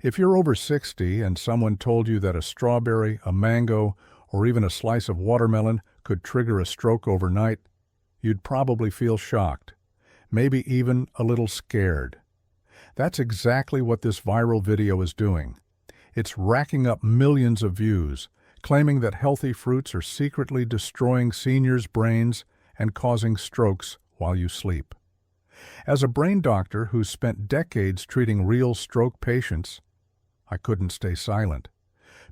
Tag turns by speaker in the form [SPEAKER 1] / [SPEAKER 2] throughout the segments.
[SPEAKER 1] If you're over 60 and someone told you that a strawberry, a mango, or even a slice of watermelon could trigger a stroke overnight, you'd probably feel shocked, maybe even a little scared. That's exactly what this viral video is doing. It's racking up millions of views, claiming that healthy fruits are secretly destroying seniors' brains and causing strokes while you sleep. As a brain doctor who's spent decades treating real stroke patients, I couldn't stay silent.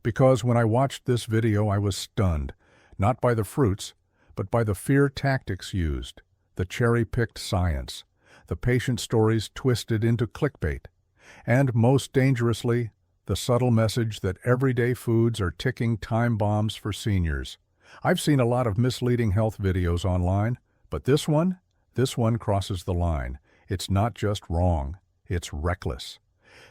[SPEAKER 1] Because when I watched this video, I was stunned, not by the fruits, but by the fear tactics used, the cherry-picked science, the patient stories twisted into clickbait, and most dangerously, the subtle message that everyday foods are ticking time bombs for seniors. I've seen a lot of misleading health videos online, but this one crosses the line. It's not just wrong, it's reckless.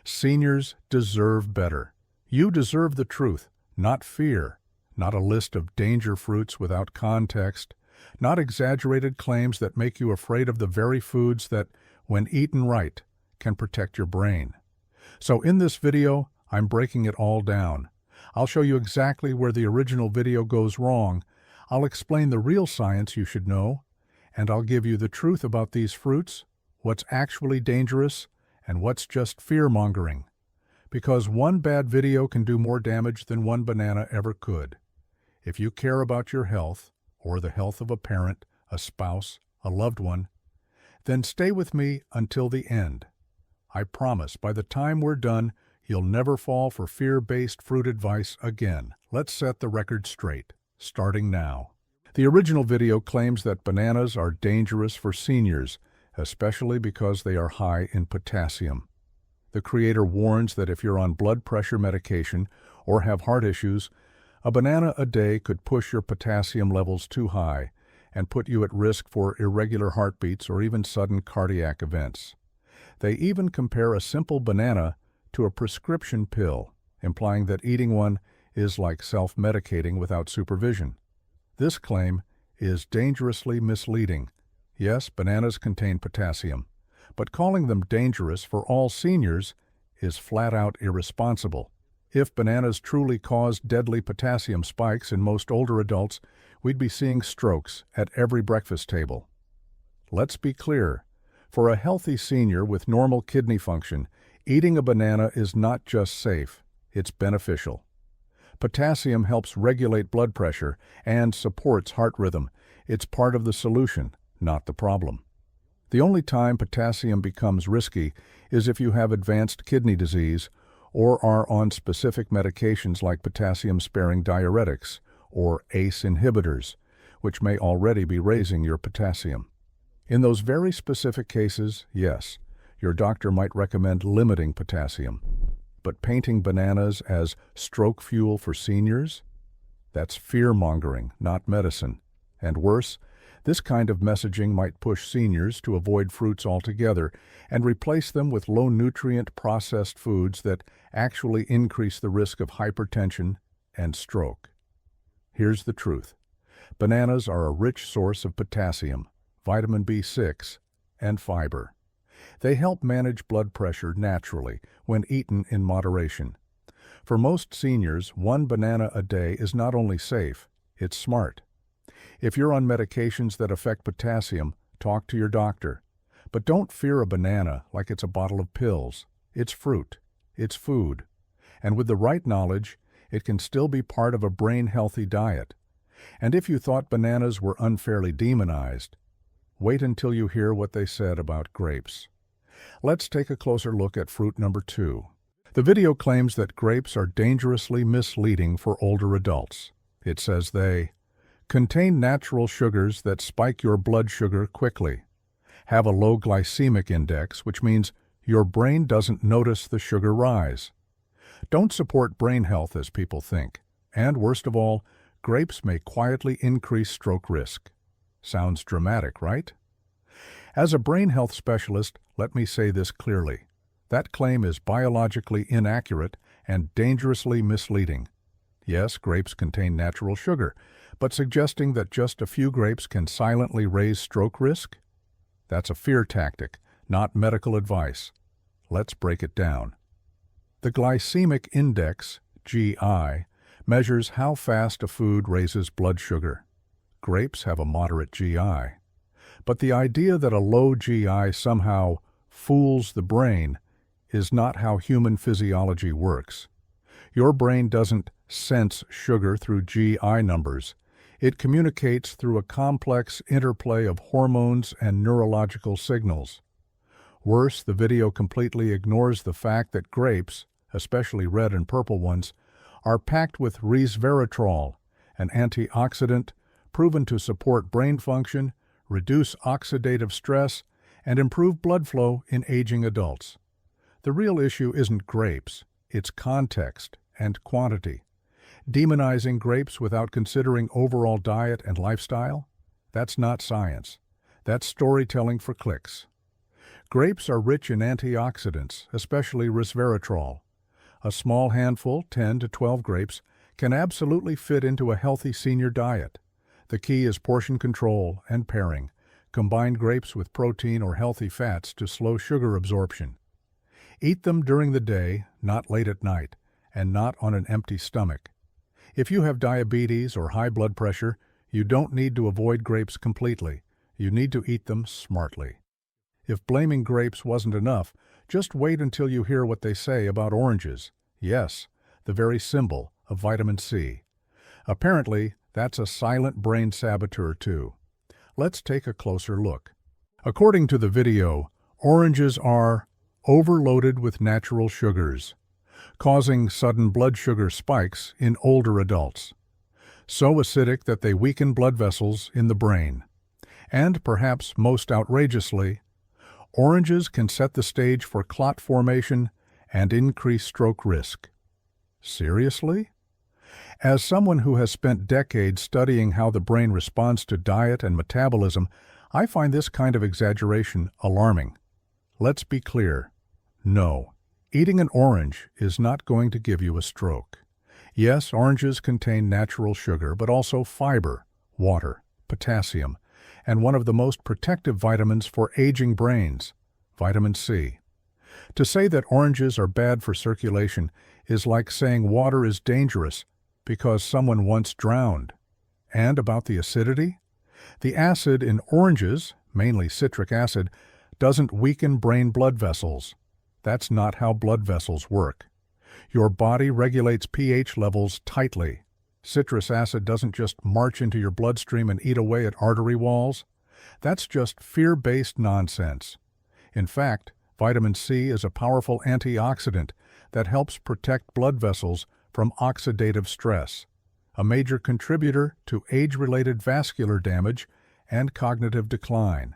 [SPEAKER 1] Seniors deserve better. You deserve the truth, not fear, not a list of danger fruits without context, not exaggerated claims that make you afraid of the very foods that, when eaten right, can protect your brain. So in this video, I'm breaking it all down. I'll show you exactly where the original video goes wrong. I'll explain the real science you should know, and I'll give you the truth about these fruits, what's actually dangerous, and what's just fear-mongering. Because one bad video can do more damage than one banana ever could. If you care about your health, or the health of a parent, a spouse, a loved one, then stay with me until the end. I promise by the time we're done, you'll never fall for fear-based fruit advice again. Let's set the record straight, starting now. The original video claims that bananas are dangerous for seniors, especially because they are high in potassium. The creator warns that if you're on blood pressure medication or have heart issues, a banana a day could push your potassium levels too high and put you at risk for irregular heartbeats or even sudden cardiac events. They even compare a simple banana to a prescription pill, implying that eating one is like self-medicating without supervision. This claim is dangerously misleading. Yes, bananas contain potassium, but calling them dangerous for all seniors is flat-out irresponsible. If bananas truly caused deadly potassium spikes in most older adults, we'd be seeing strokes at every breakfast table. Let's be clear. For a healthy senior with normal kidney function, eating a banana is not just safe, it's beneficial. Potassium helps regulate blood pressure and supports heart rhythm. It's part of the solution, not the problem. The only time potassium becomes risky is if you have advanced kidney disease or are on specific medications like potassium-sparing diuretics or ACE inhibitors, which may already be raising your potassium. In those very specific cases, yes, your doctor might recommend limiting potassium. But painting bananas as stroke fuel for seniors? That's fear-mongering, not medicine. And worse, this kind of messaging might push seniors to avoid fruits altogether and replace them with low-nutrient processed foods that actually increase the risk of hypertension and stroke. Here's the truth. Bananas are a rich source of potassium, vitamin B6, and fiber. They help manage blood pressure naturally when eaten in moderation. For most seniors, one banana a day is not only safe, it's smart. If you're on medications that affect potassium, talk to your doctor. But don't fear a banana like it's a bottle of pills. It's fruit. It's food. And with the right knowledge, it can still be part of a brain-healthy diet. And if you thought bananas were unfairly demonized, wait until you hear what they said about grapes. Let's take a closer look at fruit number 2. The video claims that grapes are dangerously misleading for older adults. It says they contain natural sugars that spike your blood sugar quickly, have a low glycemic index, which means your brain doesn't notice the sugar rise, don't support brain health as people think, and worst of all, grapes may quietly increase stroke risk. Sounds dramatic, right? As a brain health specialist, let me say this clearly. That claim is biologically inaccurate and dangerously misleading. Yes, grapes contain natural sugar, but suggesting that just a few grapes can silently raise stroke risk? That's a fear tactic, not medical advice. Let's break it down. The glycemic index, GI, measures how fast a food raises blood sugar. Grapes have a moderate GI. But the idea that a low GI somehow fools the brain is not how human physiology works. Your brain doesn't sense sugar through GI numbers. It communicates through a complex interplay of hormones and neurological signals. Worse, the video completely ignores the fact that grapes, especially red and purple ones, are packed with resveratrol, an antioxidant proven to support brain function, reduce oxidative stress, and improve blood flow in aging adults. The real issue isn't grapes, it's context and quantity. Demonizing grapes without considering overall diet and lifestyle? That's not science. That's storytelling for clicks. Grapes are rich in antioxidants, especially resveratrol. A small handful, 10 to 12 grapes, can absolutely fit into a healthy senior diet. The key is portion control and pairing. Combine grapes with protein or healthy fats to slow sugar absorption. Eat them during the day, not late at night, and not on an empty stomach. If you have diabetes or high blood pressure, you don't need to avoid grapes completely. You need to eat them smartly. If blaming grapes wasn't enough, just wait until you hear what they say about oranges. Yes, the very symbol of vitamin C. Apparently, that's a silent brain saboteur too. Let's take a closer look. According to the video, oranges are overloaded with natural sugars, causing sudden blood sugar spikes in older adults. So acidic that they weaken blood vessels in the brain. And perhaps most outrageously, oranges can set the stage for clot formation and increase stroke risk. Seriously? As someone who has spent decades studying how the brain responds to diet and metabolism, I find this kind of exaggeration alarming. Let's be clear. No, eating an orange is not going to give you a stroke. Yes, oranges contain natural sugar, but also fiber, water, potassium, and one of the most protective vitamins for aging brains, vitamin C. To say that oranges are bad for circulation is like saying water is dangerous because someone once drowned. And about the acidity? The acid in oranges, mainly citric acid, doesn't weaken brain blood vessels. That's not how blood vessels work. Your body regulates pH levels tightly. Citrus acid doesn't just march into your bloodstream and eat away at artery walls. That's just fear-based nonsense. In fact, vitamin C is a powerful antioxidant that helps protect blood vessels from oxidative stress, a major contributor to age-related vascular damage and cognitive decline.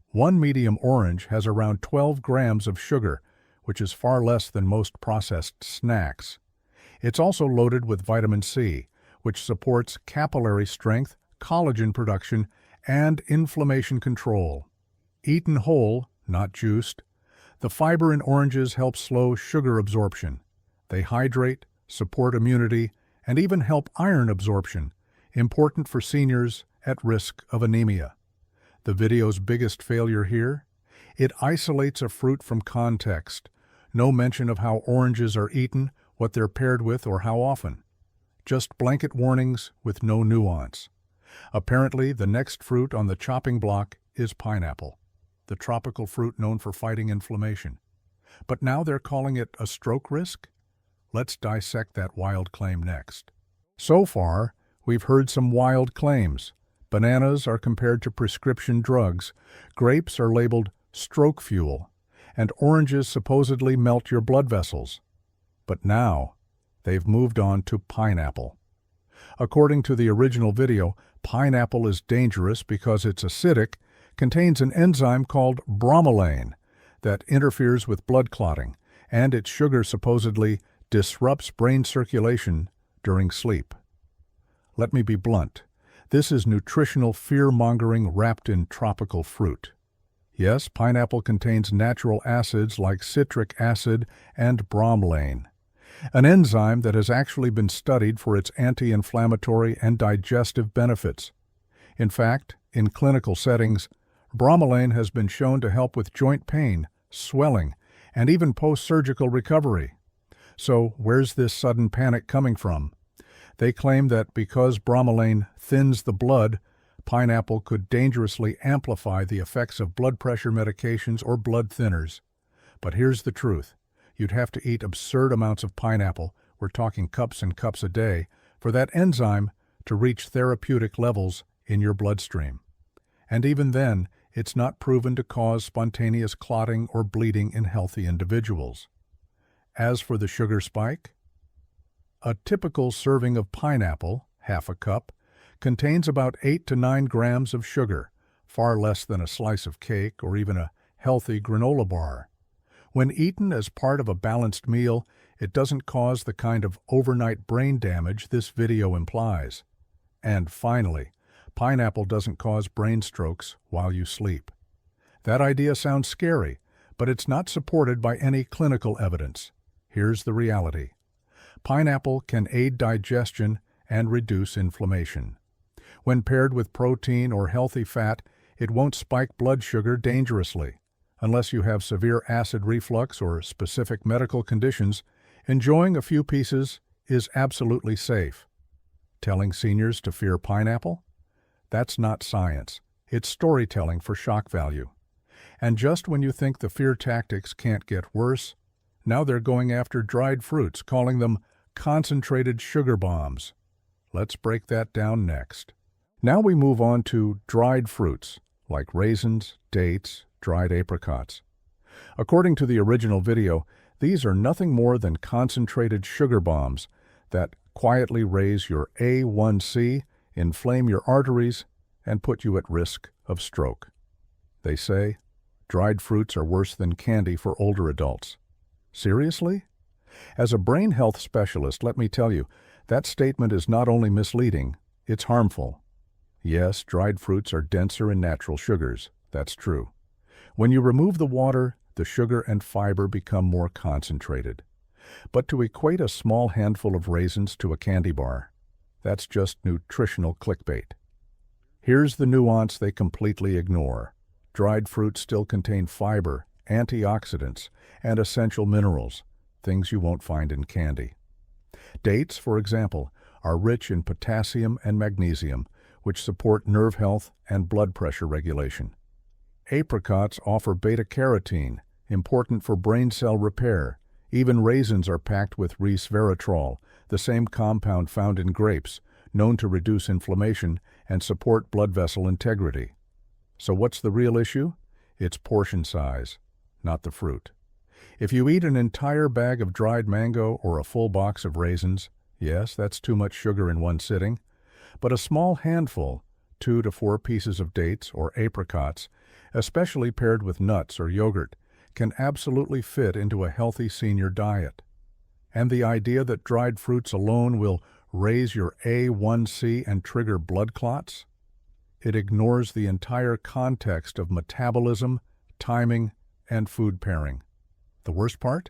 [SPEAKER 1] One medium orange has around 12 grams of sugar, which is far less than most processed snacks. It's also loaded with vitamin C, which supports capillary strength, collagen production, and inflammation control. Eaten whole, not juiced, the fiber in oranges helps slow sugar absorption. They hydrate, support immunity, and even help iron absorption, important for seniors at risk of anemia. The video's biggest failure here? It isolates a fruit from context. No mention of how oranges are eaten, what they're paired with, or how often. Just blanket warnings with no nuance. Apparently, the next fruit on the chopping block is pineapple, the tropical fruit known for fighting inflammation. But now they're calling it a stroke risk? Let's dissect that wild claim next. So far, we've heard some wild claims. Bananas are compared to prescription drugs, grapes are labeled stroke fuel, and oranges supposedly melt your blood vessels. But now, they've moved on to pineapple. According to the original video, pineapple is dangerous because it's acidic, contains an enzyme called bromelain that interferes with blood clotting, and its sugar supposedly disrupts brain circulation during sleep. Let me be blunt. This is nutritional fear-mongering wrapped in tropical fruit. Yes, pineapple contains natural acids like citric acid and bromelain, an enzyme that has actually been studied for its anti-inflammatory and digestive benefits. In fact, in clinical settings, bromelain has been shown to help with joint pain, swelling, and even post-surgical recovery. So where's this sudden panic coming from? They claim that because bromelain thins the blood, pineapple could dangerously amplify the effects of blood pressure medications or blood thinners. But here's the truth. You'd have to eat absurd amounts of pineapple, we're talking cups and cups a day, for that enzyme to reach therapeutic levels in your bloodstream. And even then, it's not proven to cause spontaneous clotting or bleeding in healthy individuals. As for the sugar spike, a typical serving of pineapple, half a cup, contains about 8 to 9 grams of sugar, far less than a slice of cake or even a healthy granola bar. When eaten as part of a balanced meal, it doesn't cause the kind of overnight brain damage this video implies. And finally, pineapple doesn't cause brain strokes while you sleep. That idea sounds scary, but it's not supported by any clinical evidence. Here's the reality. Pineapple can aid digestion and reduce inflammation. When paired with protein or healthy fat, it won't spike blood sugar dangerously. Unless you have severe acid reflux or specific medical conditions, enjoying a few pieces is absolutely safe. Telling seniors to fear pineapple? That's not science. It's storytelling for shock value. And just when you think the fear tactics can't get worse, now they're going after dried fruits, calling them concentrated sugar bombs. Let's break that down next. Now we move on to dried fruits, like raisins, dates, dried apricots. According to the original video, these are nothing more than concentrated sugar bombs that quietly raise your A1C, inflame your arteries, and put you at risk of stroke. They say dried fruits are worse than candy for older adults. Seriously? As a brain health specialist, let me tell you, that statement is not only misleading, it's harmful. Yes, dried fruits are denser in natural sugars. That's true. When you remove the water, the sugar and fiber become more concentrated. But to equate a small handful of raisins to a candy bar, that's just nutritional clickbait. Here's the nuance they completely ignore. Dried fruits still contain fiber, antioxidants, and essential minerals, things you won't find in candy. Dates, for example, are rich in potassium and magnesium, which support nerve health and blood pressure regulation. Apricots offer beta-carotene, important for brain cell repair. Even raisins are packed with resveratrol, the same compound found in grapes, known to reduce inflammation and support blood vessel integrity. So what's the real issue? It's portion size, not the fruit. If you eat an entire bag of dried mango or a full box of raisins, yes, that's too much sugar in one sitting, but a small handful, 2 to 4 pieces of dates or apricots, especially paired with nuts or yogurt, can absolutely fit into a healthy senior diet. And the idea that dried fruits alone will raise your A1C and trigger blood clots? It ignores the entire context of metabolism, timing, and food pairing. The worst part?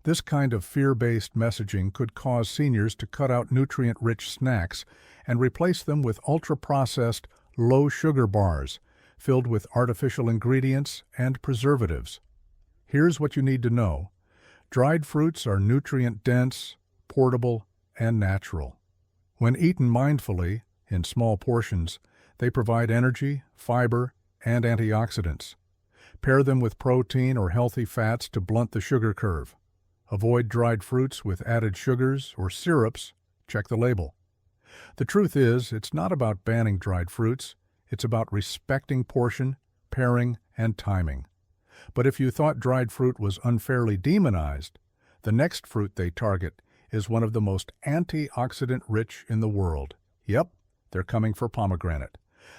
[SPEAKER 1] This kind of fear-based messaging could cause seniors to cut out nutrient-rich snacks and replace them with ultra-processed, low-sugar bars filled with artificial ingredients and preservatives. Here's what you need to know. Dried fruits are nutrient-dense, portable, and natural. When eaten mindfully, in small portions, they provide energy, fiber, and antioxidants. Pair them with protein or healthy fats to blunt the sugar curve. Avoid dried fruits with added sugars or syrups. Check the label. The truth is, it's not about banning dried fruits. It's about respecting portion, pairing, and timing. But if you thought dried fruit was unfairly demonized, the next fruit they target is one of the most antioxidant-rich in the world. Yep, they're coming for pomegranate.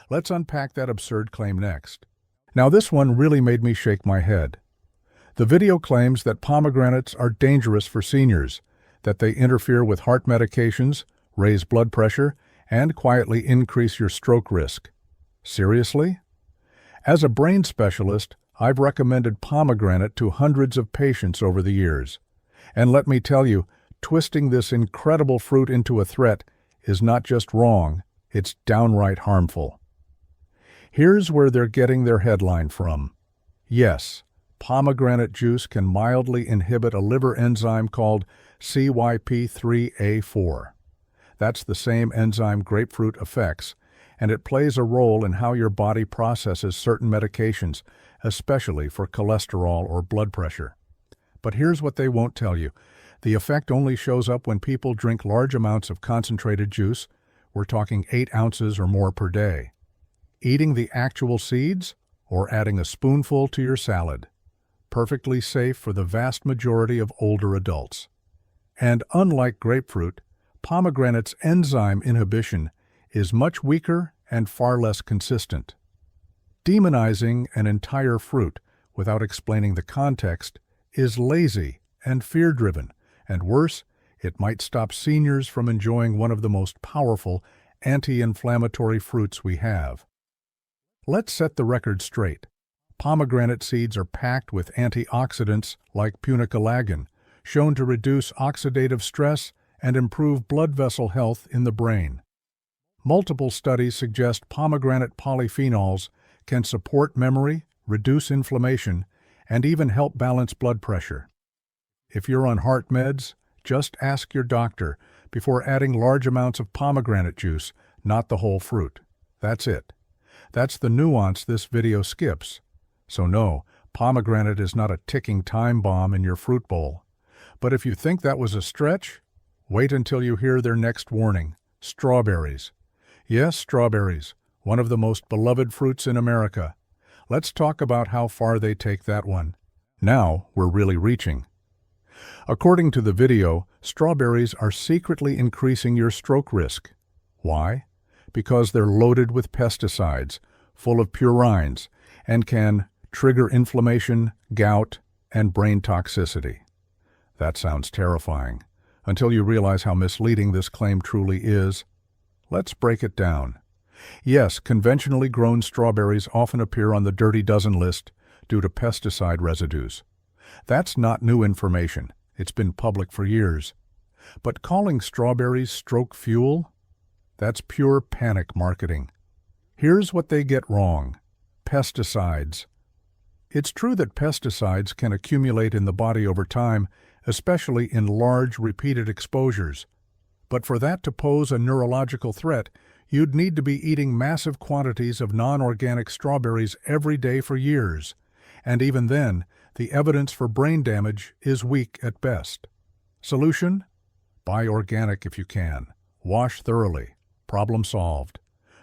[SPEAKER 1] Let's unpack that absurd claim next. Now this one really made me shake my head. The video claims that pomegranates are dangerous for seniors, that they interfere with heart medications, raise blood pressure, and quietly increase your stroke risk. Seriously? As a brain specialist, I've recommended pomegranate to hundreds of patients over the years. And let me tell you, twisting this incredible fruit into a threat is not just wrong, it's downright harmful. Here's where they're getting their headline from. Yes, pomegranate juice can mildly inhibit a liver enzyme called CYP3A4. That's the same enzyme grapefruit affects, and it plays a role in how your body processes certain medications, especially for cholesterol or blood pressure. But here's what they won't tell you. The effect only shows up when people drink large amounts of concentrated juice. We're talking 8 ounces or more per day. Eating the actual seeds or adding a spoonful to your salad. Perfectly safe for the vast majority of older adults. And unlike grapefruit, pomegranate's enzyme inhibition is much weaker and far less consistent. Demonizing an entire fruit without explaining the context is lazy and fear-driven, and worse, it might stop seniors from enjoying one of the most powerful anti-inflammatory fruits we have. Let's set the record straight. Pomegranate seeds are packed with antioxidants like punicalagin, shown to reduce oxidative stress and improve blood vessel health in the brain. Multiple studies suggest pomegranate polyphenols can support memory, reduce inflammation, and even help balance blood pressure. If you're on heart meds, just ask your doctor before adding large amounts of pomegranate juice, not the whole fruit. That's it. That's the nuance this video skips. So no, pomegranate is not a ticking time bomb in your fruit bowl. But if you think that was a stretch, wait until you hear their next warning: strawberries. Yes, strawberries, one of the most beloved fruits in America. Let's talk about how far they take that one. Now we're really reaching. According to the video, strawberries are secretly increasing your stroke risk. Why? Because they're loaded with pesticides, full of purines, and can trigger inflammation, gout, and brain toxicity. That sounds terrifying, until you realize how misleading this claim truly is. Let's break it down. Yes, conventionally grown strawberries often appear on the dirty dozen list due to pesticide residues. That's not new information. It's been public for years. But calling strawberries stroke fuel? That's pure panic marketing. Here's what they get wrong: pesticides. It's true that pesticides can accumulate in the body over time, especially in large, repeated exposures. But for that to pose a neurological threat, you'd need to be eating massive quantities of non-organic strawberries every day for years. And even then, the evidence for brain damage is weak at best. Solution? Buy organic if you can. Wash thoroughly. Problem solved.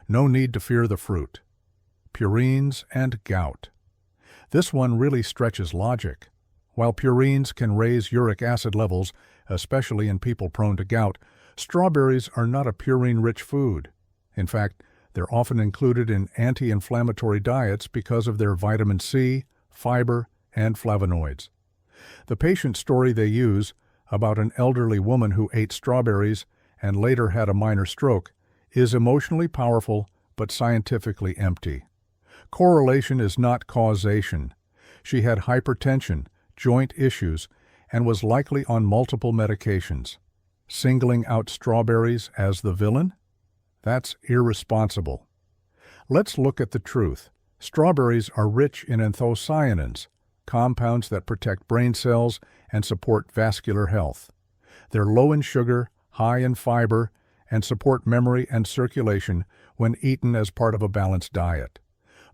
[SPEAKER 1] No need to fear the fruit. Purines and gout. This one really stretches logic. While purines can raise uric acid levels, especially in people prone to gout, strawberries are not a purine-rich food. In fact, they're often included in anti-inflammatory diets because of their vitamin C, fiber, and flavonoids. The patient story they use, about an elderly woman who ate strawberries and later had a minor stroke, is emotionally powerful but scientifically empty. Correlation is not causation. She had hypertension, joint issues, and was likely on multiple medications. Singling out strawberries as the villain? That's irresponsible. Let's look at the truth. Strawberries are rich in anthocyanins, compounds that protect brain cells and support vascular health. They're low in sugar, high in fiber, and support memory and circulation when eaten as part of a balanced diet.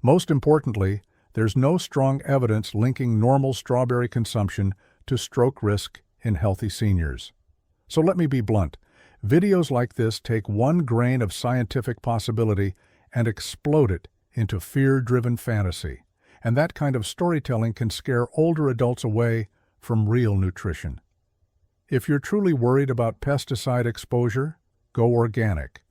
[SPEAKER 1] Most importantly, there's no strong evidence linking normal strawberry consumption to stroke risk in healthy seniors. So let me be blunt. Videos like this take one grain of scientific possibility and explode it into fear-driven fantasy. And that kind of storytelling can scare older adults away from real nutrition. If you're truly worried about pesticide exposure, go organic.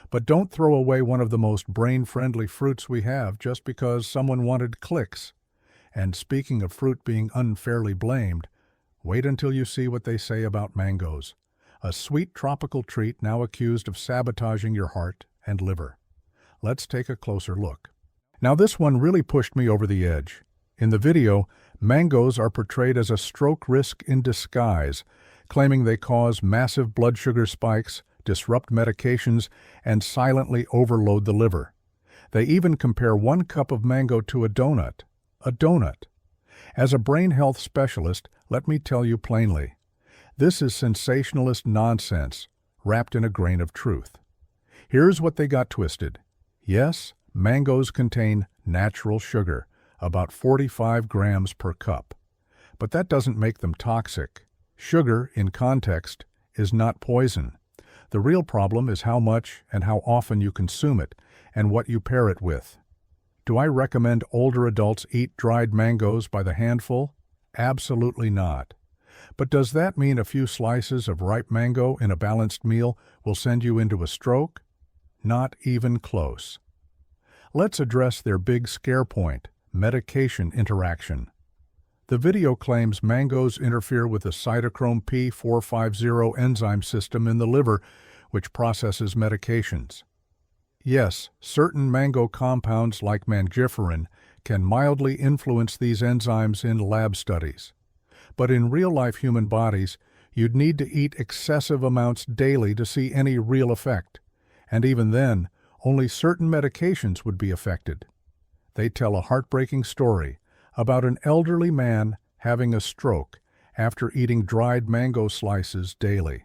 [SPEAKER 1] But don't throw away one of the most brain-friendly fruits we have just because someone wanted clicks. And speaking of fruit being unfairly blamed, wait until you see what they say about mangoes, a sweet tropical treat now accused of sabotaging your heart and liver. Let's take a closer look. Now this one really pushed me over the edge. In the video, mangoes are portrayed as a stroke risk in disguise, claiming they cause massive blood sugar spikes, disrupt medications, and silently overload the liver. They even compare 1 cup of mango to a donut. A donut. As a brain health specialist, let me tell you plainly, this is sensationalist nonsense wrapped in a grain of truth. Here's what they got twisted. Yes, mangoes contain natural sugar, about 45 grams per cup. But that doesn't make them toxic. Sugar, in context, is not poison. The real problem is how much and how often you consume it, and what you pair it with. Do I recommend older adults eat dried mangoes by the handful? Absolutely not. But does that mean a few slices of ripe mango in a balanced meal will send you into a stroke? Not even close. Let's address their big scare point, medication interaction. The video claims mangoes interfere with the cytochrome P450 enzyme system in the liver, which processes medications. Yes, certain mango compounds like mangiferin can mildly influence these enzymes in lab studies. But in real-life human bodies, you'd need to eat excessive amounts daily to see any real effect. And even then, only certain medications would be affected. They tell a heartbreaking story about an elderly man having a stroke after eating dried mango slices daily.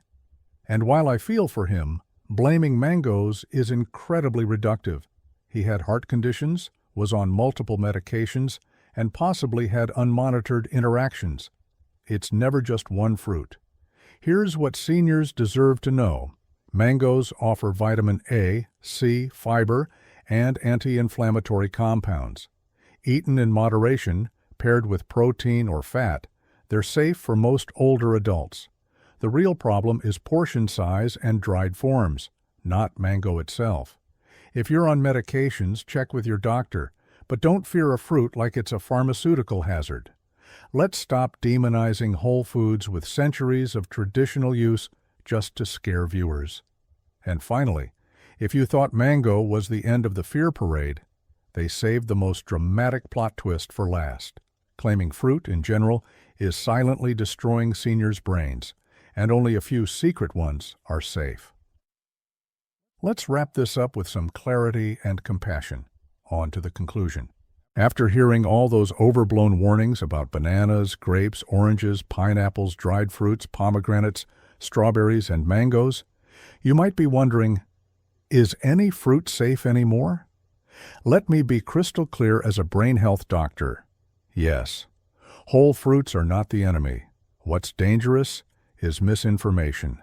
[SPEAKER 1] And while I feel for him, blaming mangoes is incredibly reductive. He had heart conditions, was on multiple medications, and possibly had unmonitored interactions. It's never just one fruit. Here's what seniors deserve to know. Mangoes offer vitamin A, C, fiber, and anti-inflammatory compounds. Eaten in moderation, paired with protein or fat, they're safe for most older adults. The real problem is portion size and dried forms, not mango itself. If you're on medications, check with your doctor, but don't fear a fruit like it's a pharmaceutical hazard. Let's stop demonizing whole foods with centuries of traditional use just to scare viewers. And finally, if you thought mango was the end of the fear parade, they saved the most dramatic plot twist for last, claiming fruit, in general, is silently destroying seniors' brains, and only a few secret ones are safe. Let's wrap this up with some clarity and compassion. On to the conclusion. After hearing all those overblown warnings about bananas, grapes, oranges, pineapples, dried fruits, pomegranates, strawberries, and mangoes, you might be wondering, is any fruit safe anymore? Let me be crystal clear as a brain health doctor. Yes, whole fruits are not the enemy. What's dangerous is misinformation.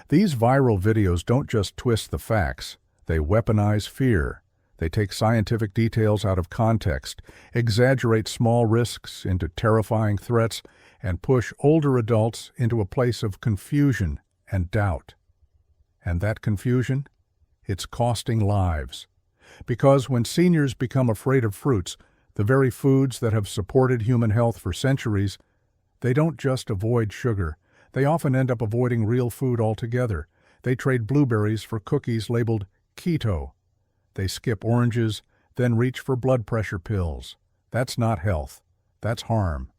[SPEAKER 1] These viral videos don't just twist the facts, they weaponize fear. They take scientific details out of context, exaggerate small risks into terrifying threats, and push older adults into a place of confusion and doubt. And that confusion? It's costing lives. Because when seniors become afraid of fruits, the very foods that have supported human health for centuries, they don't just avoid sugar. They often end up avoiding real food altogether. They trade blueberries for cookies labeled keto. They skip oranges, then reach for blood pressure pills. That's not health. That's harm.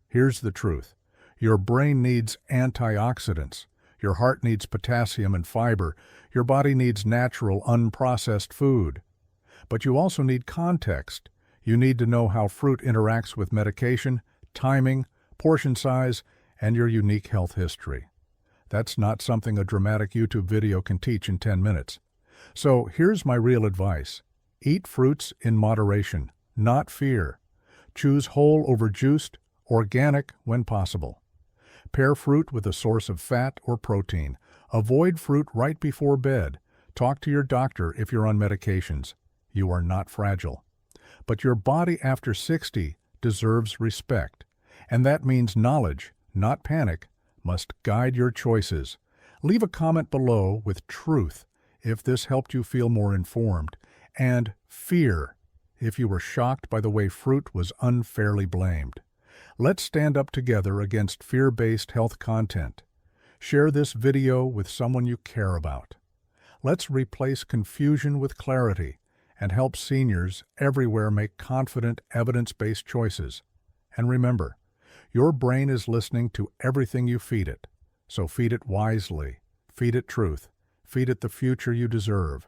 [SPEAKER 1] Here's the truth. Your brain needs antioxidants. Your heart needs potassium and fiber. Your body needs natural, unprocessed food. But you also need context. You need to know how fruit interacts with medication, timing, portion size, and your unique health history. That's not something a dramatic YouTube video can teach in 10 minutes. So here's my real advice. Eat fruits in moderation, not fear. Choose whole over juiced, organic when possible. Pair fruit with a source of fat or protein. Avoid fruit right before bed. Talk to your doctor if you're on medications. You are not fragile. But your body after 60 deserves respect. And that means knowledge, not panic, must guide your choices. Leave a comment below with truth if this helped you feel more informed, and fear if you were shocked by the way fruit was unfairly blamed. Let's stand up together against fear-based health content. Share this video with someone you care about. Let's replace confusion with clarity and help seniors everywhere make confident, evidence-based choices. And remember, your brain is listening to everything you feed it, so feed it wisely, feed it truth, feed it the future you deserve.